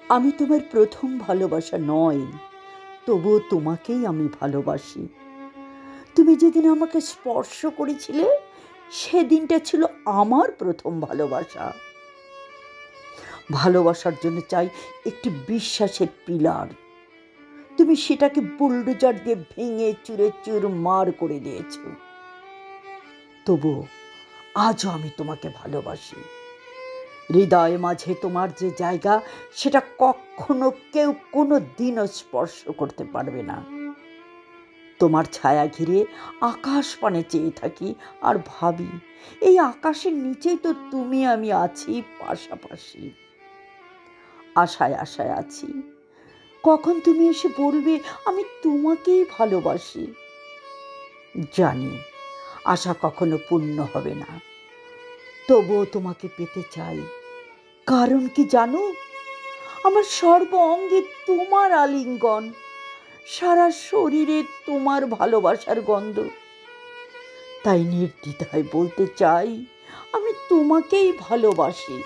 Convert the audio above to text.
আমি তোমার প্রথম ভালোবাসা নয়, তবুও তোমাকেই আমি ভালোবাসি। তুমি যেদিন আমাকে স্পর্শ করেছিলে, সেদিনটা ছিল আমার প্রথম ভালোবাসা। ভালোবাসার জন্য চাই একটি বিশ্বাসের পিলার। তুমি সেটাকে বুলডোজার দিয়ে ভেঙে চুরে চুরমার করে দিয়েছ। তবুও আজও আমি তোমাকে ভালোবাসি। হৃদয় মাঝে তোমার যে জায়গা, সেটা কখনো কেউ কোনো দিনও স্পর্শ করতে পারবে না। তোমার ছায়া ঘিরে আকাশ পানে চেয়ে থাকি আর ভাবি, এই আকাশের নিচেই তো তুমি আমি আছি পাশাপাশি। আশায় আশায় আছি, কখন তুমি এসে বলবে আমি তোমাকেই ভালোবাসি। জানি আশা কখনো পূর্ণ হবে না, তবুও তোমাকে পেতে চাই। কারণ কি জানো, আমার সর্ব অঙ্গে তোমার আলিঙ্গন, সারা শরীরে তোমার ভালোবাসার গন্ধ। তাই নির্দ্বিধায় বলতে চাই, আমি তোমাকেই ভালোবাসি।